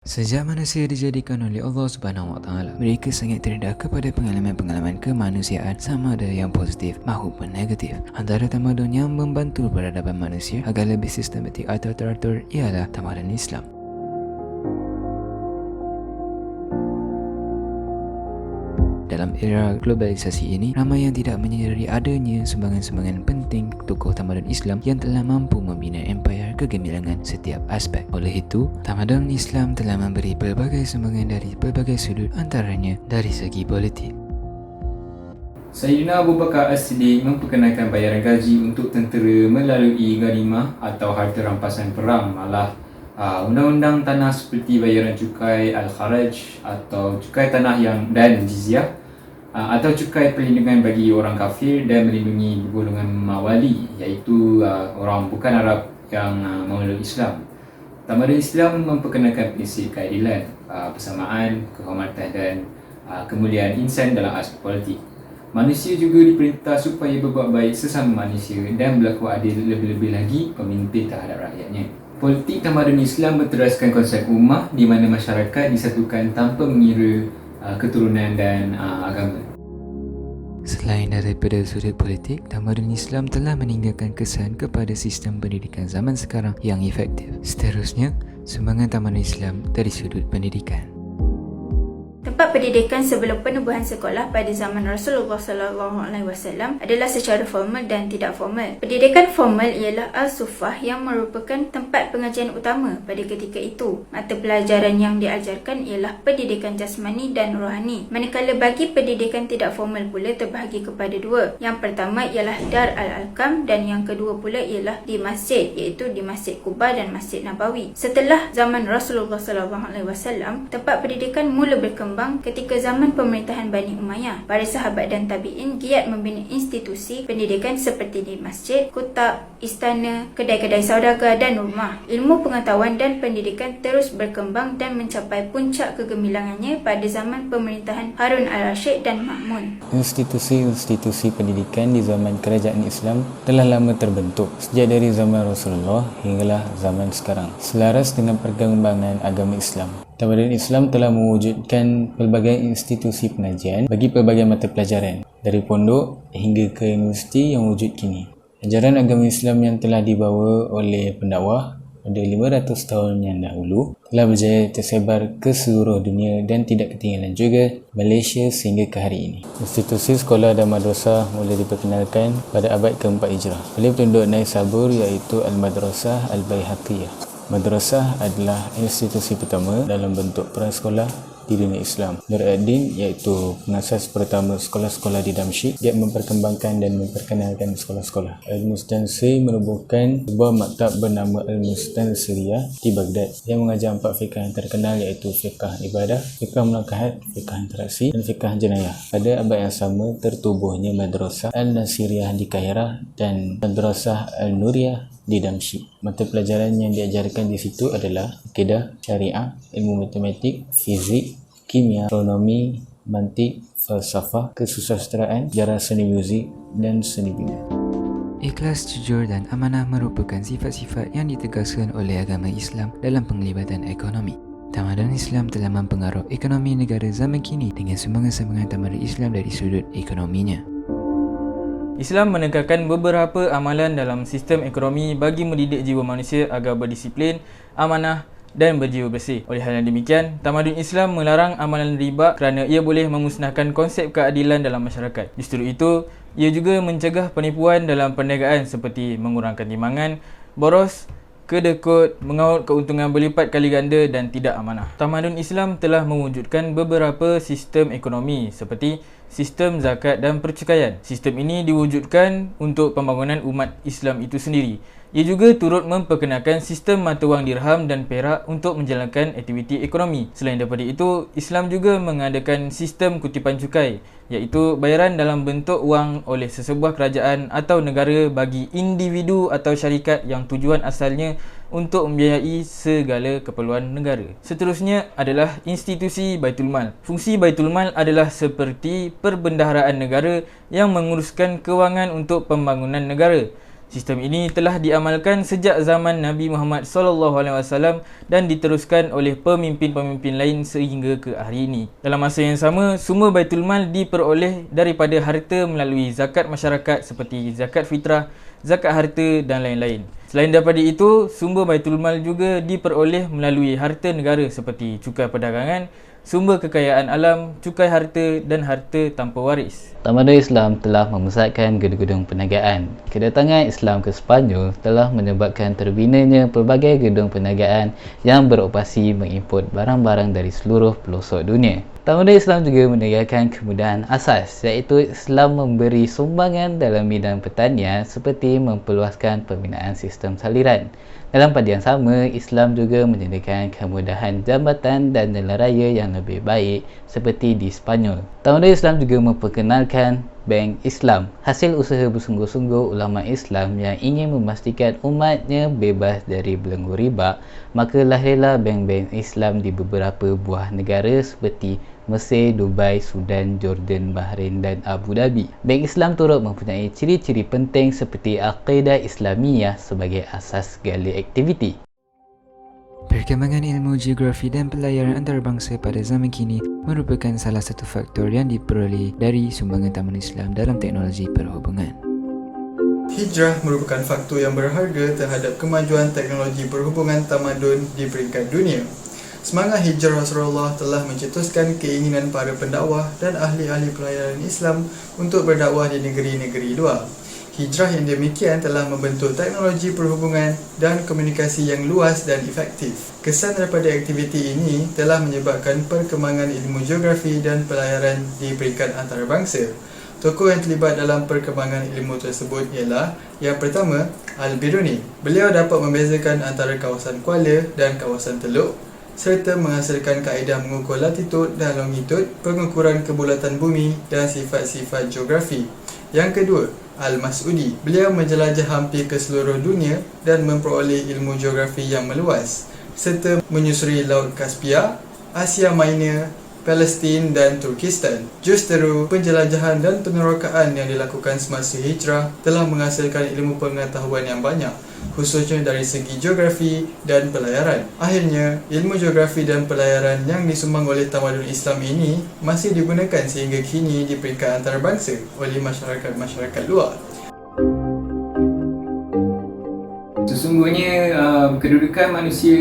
Sejak manusia dijadikan oleh Allah Subhanahu Wa Taala, mereka sangat terdedah kepada pengalaman-pengalaman kemanusiaan sama ada yang positif maupun negatif. Antara tamadun yang membantu peradaban manusia agar lebih sistematik atau teratur ialah tamadun Islam. Dalam era globalisasi ini, ramai yang tidak menyedari adanya sumbangan-sumbangan penting tokoh tamadun Islam yang telah mampu membina empayar kegemilangan setiap aspek. Oleh itu, tamadun Islam telah memberi pelbagai sumbangan dari pelbagai sudut, antaranya dari segi politik. Sayyidina Abu Bakar As-Siddiq memperkenalkan bayaran gaji untuk tentera melalui ghanimah atau harta rampasan perang, malah undang-undang tanah seperti bayaran cukai al-kharaj atau cukai tanah dan jizyah, atau cukai perlindungan bagi orang kafir dan melindungi golongan mawali, iaitu orang bukan Arab yang memeluk Islam. Tamadun Islam memperkenalkan prinsip keadilan, persamaan, kehormatan dan kemuliaan insan dalam aspek politik. Manusia juga diperintah supaya berbuat baik sesama manusia dan berlaku adil, lebih-lebih lagi pemimpin terhadap rakyatnya. Politik tamadun Islam berteraskan konsep ummah di mana masyarakat disatukan tanpa mengira keturunan dan agama. Selain daripada sudut politik, tamadun Islam telah meninggalkan kesan kepada sistem pendidikan zaman sekarang yang efektif. Seterusnya, sumbangan tamadun Islam dari sudut pendidikan. Tempat pendidikan sebelum penubuhan sekolah pada zaman Rasulullah SAW adalah secara formal dan tidak formal. Pendidikan formal ialah Al-Suffah yang merupakan tempat pengajian utama pada ketika itu. Mata pelajaran yang diajarkan ialah pendidikan jasmani dan rohani. Manakala bagi pendidikan tidak formal pula terbahagi kepada dua. Yang pertama ialah Dar Al-Alqam dan yang kedua pula ialah di masjid, iaitu di Masjid Quba dan Masjid Nabawi. Setelah zaman Rasulullah SAW, tempat pendidikan mula berkembang ketika zaman pemerintahan Bani Umayyah. Para sahabat dan tabi'in giat membina institusi pendidikan seperti di masjid, kutab, istana, kedai-kedai saudagar dan rumah. Ilmu pengetahuan dan pendidikan terus berkembang dan mencapai puncak kegemilangannya pada zaman pemerintahan Harun al-Rashid dan Ma'mun. Institusi-institusi pendidikan di zaman kerajaan Islam telah lama terbentuk sejak dari zaman Rasulullah hinggalah zaman sekarang, selaras dengan perkembangan agama Islam. Tamadun Islam telah mewujudkan pelbagai institusi pengajian bagi pelbagai mata pelajaran, dari pondok hingga ke universiti yang wujud kini. Ajaran agama Islam yang telah dibawa oleh pendakwah pada 500 tahun yang dahulu telah berjaya tersebar ke seluruh dunia dan tidak ketinggalan juga Malaysia sehingga ke hari ini. Institusi sekolah dan madrasah mula diperkenalkan pada abad ke-4 Hijrah oleh penduduk Naisabur, iaitu Al-Madrasah Al-Baihaqiyah. Madrasah adalah institusi pertama dalam bentuk prasekolah di dunia Islam. Nur ad-Din, iaitu pengasas pertama sekolah-sekolah di Damsyik, dia memperkembangkan dan memperkenalkan sekolah-sekolah. Al-Mustansir menubuhkan sebuah maktab bernama Al-Mustansiriyah di Baghdad yang mengajar 4 fiqh yang terkenal, iaitu fiqh ibadah, fiqh mulakahat, fiqh interaksi dan fiqh jenayah. Pada abad yang sama tertubuhnya Madrasah Al-Nasiriyah di Kairah dan Madrasah Al-Nuriyah di Damsyik. Mata pelajaran yang diajarkan di situ adalah akidah, syariah, ilmu matematik, fizik, kimia, astronomi, mantik, falsafah, kesusastraan, sejarah seni muzik dan seni bina. Ikhlas, jujur dan amanah merupakan sifat-sifat yang ditegaskan oleh agama Islam dalam penglibatan ekonomi. Tamadun Islam telah mempengaruhi ekonomi negara zaman kini dengan sumbangan-sumbangan tamadun Islam dari sudut ekonominya. Islam menekankan beberapa amalan dalam sistem ekonomi bagi mendidik jiwa manusia agar berdisiplin, amanah dan berjiwa bersih. Oleh hal yang demikian, tamadun Islam melarang amalan riba kerana ia boleh memusnahkan konsep keadilan dalam masyarakat. Justru itu, ia juga mencegah penipuan dalam perniagaan seperti mengurangkan timbangan, boros, kedekut, mengaut keuntungan berlipat kali ganda dan tidak amanah. Tamadun Islam telah mewujudkan beberapa sistem ekonomi seperti sistem zakat dan percukaian. Sistem ini diwujudkan untuk pembangunan umat Islam itu sendiri. Ia juga turut memperkenalkan sistem mata wang dirham dan perak untuk menjalankan aktiviti ekonomi. Selain daripada itu, Islam juga mengadakan sistem kutipan cukai, iaitu bayaran dalam bentuk wang oleh sesebuah kerajaan atau negara bagi individu atau syarikat yang tujuan asalnya untuk membiayai segala keperluan negara. Seterusnya adalah institusi Baitul Mal. Fungsi Baitul Mal adalah seperti perbendaharaan negara yang menguruskan kewangan untuk pembangunan negara. Sistem ini telah diamalkan sejak zaman Nabi Muhammad SAW dan diteruskan oleh pemimpin-pemimpin lain sehingga ke hari ini. Dalam masa yang sama, sumber Baitul Mal diperoleh daripada harta melalui zakat masyarakat seperti zakat fitrah, zakat harta dan lain-lain. Selain daripada itu, sumber Baitul Mal juga diperoleh melalui harta negara seperti cukai perdagangan, sumber kekayaan alam, cukai harta dan harta tanpa waris. Tamadun Islam telah membesarkan gedung-gedung perniagaan. Kedatangan Islam ke Sepanyol telah menyebabkan terbinanya pelbagai gedung perniagaan yang beroperasi mengimport barang-barang dari seluruh pelosok dunia. Tamadun Islam juga menegarkan kemudahan asas, iaitu Islam memberi sumbangan dalam bidang pertanian seperti memperluaskan pembinaan sistem saliran. Dalam pada yang sama, Islam juga menyediakan kemudahan jambatan dan jalan raya yang lebih baik seperti di Sepanyol. Tamadun Islam juga memperkenalkan Bank Islam, hasil usaha bersungguh-sungguh ulama Islam yang ingin memastikan umatnya bebas dari belenggu riba. Maka lahirlah bank-bank Islam di beberapa buah negara seperti Mesir, Dubai, Sudan, Jordan, Bahrain dan Abu Dhabi. Bank Islam turut mempunyai ciri-ciri penting seperti Aqidah Islamiyah sebagai asas segala aktiviti. Perkembangan ilmu geografi dan pelayaran antarabangsa pada zaman kini merupakan salah satu faktor yang diperoleh dari sumbangan Tamadun Islam dalam teknologi perhubungan. Hijrah merupakan faktor yang berharga terhadap kemajuan teknologi perhubungan tamadun di peringkat dunia. Semangat hijrah Rasulullah telah mencetuskan keinginan para pendakwah dan ahli-ahli pelayaran Islam untuk berdakwah di negeri-negeri luar. Hijrah yang demikian telah membentuk teknologi perhubungan dan komunikasi yang luas dan efektif. Kesan daripada aktiviti ini telah menyebabkan perkembangan ilmu geografi dan pelayaran di peringkat antarabangsa. Tokoh yang terlibat dalam perkembangan ilmu tersebut ialah yang pertama, Al-Biruni. Beliau dapat membezakan antara kawasan kuala dan kawasan teluk serta menghasilkan kaedah mengukur latitud dan longitud, pengukuran kebulatan bumi dan sifat-sifat geografi. Yang kedua, Al-Mas'udi. Beliau menjelajah hampir ke seluruh dunia dan memperoleh ilmu geografi yang meluas serta menyusuri Laut Kaspia, Asia Minor, Palestin dan Turkistan. Justeru, penjelajahan dan penerokaan yang dilakukan semasa hijrah telah menghasilkan ilmu pengetahuan yang banyak, khususnya dari segi geografi dan pelayaran. Akhirnya, ilmu geografi dan pelayaran yang disumbang oleh tamadun Islam ini masih digunakan sehingga kini di peringkat antarabangsa oleh masyarakat-masyarakat luar. Sesungguhnya kedudukan manusia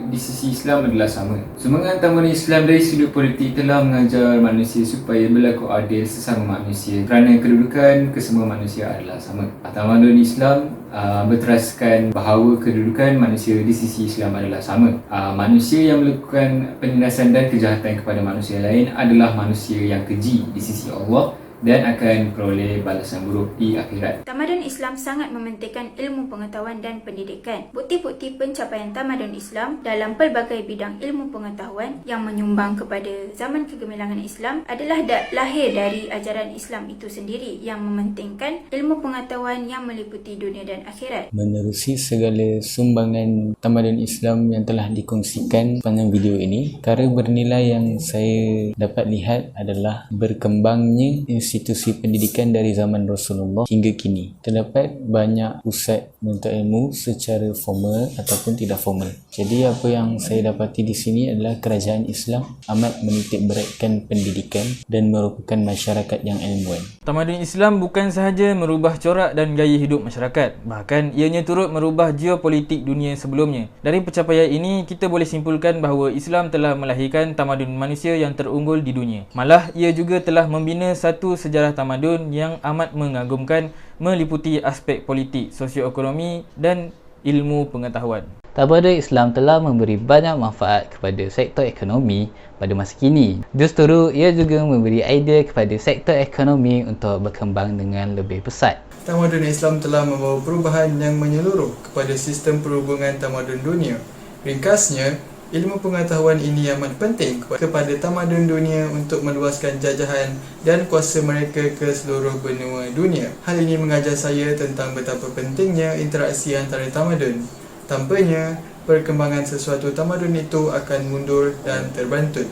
di sisi Islam adalah sama. Sumbangan tamadun Islam dari sudut politik telah mengajar manusia supaya berlaku adil sesama manusia kerana kedudukan kesemua manusia adalah sama. Tamadun Islam berteraskan bahawa kedudukan manusia di sisi Islam adalah sama. Manusia yang melakukan penindasan dan kejahatan kepada manusia lain adalah manusia yang keji di sisi Allah dan akan peroleh balasan buruk di akhirat. Tamadun Islam sangat mementingkan ilmu pengetahuan dan pendidikan. Bukti-bukti pencapaian tamadun Islam dalam pelbagai bidang ilmu pengetahuan yang menyumbang kepada zaman kegemilangan Islam adalah lahir dari ajaran Islam itu sendiri yang mementingkan ilmu pengetahuan yang meliputi dunia dan akhirat. Menerusi segala sumbangan tamadun Islam yang telah dikongsikan sepanjang video ini, perkara bernilai yang saya dapat lihat adalah berkembangnya institusi pendidikan dari zaman Rasulullah hingga kini. Terdapat banyak pusat menuntut ilmu secara formal ataupun tidak formal. Jadi apa yang saya dapati di sini adalah kerajaan Islam amat menitik beratkan pendidikan dan merupakan masyarakat yang ilmuwan. Tamadun Islam bukan sahaja merubah corak dan gaya hidup masyarakat, bahkan ianya turut merubah geopolitik dunia sebelumnya. Dari pencapaian ini, kita boleh simpulkan bahawa Islam telah melahirkan tamadun manusia yang terunggul di dunia. Malah, ia juga telah membina satu sejarah tamadun yang amat mengagumkan, meliputi aspek politik, sosioekonomi dan ilmu pengetahuan. Tamadun Islam telah memberi banyak manfaat kepada sektor ekonomi pada masa kini. Justru, ia juga memberi idea kepada sektor ekonomi untuk berkembang dengan lebih pesat. Tamadun Islam telah membawa perubahan yang menyeluruh kepada sistem perhubungan tamadun dunia. Ringkasnya, ilmu pengetahuan ini amat penting kepada tamadun dunia untuk meluaskan jajahan dan kuasa mereka ke seluruh benua dunia. Hal ini mengajar saya tentang betapa pentingnya interaksi antara tamadun. Tanpanya, perkembangan sesuatu tamadun itu akan mundur dan terbantut.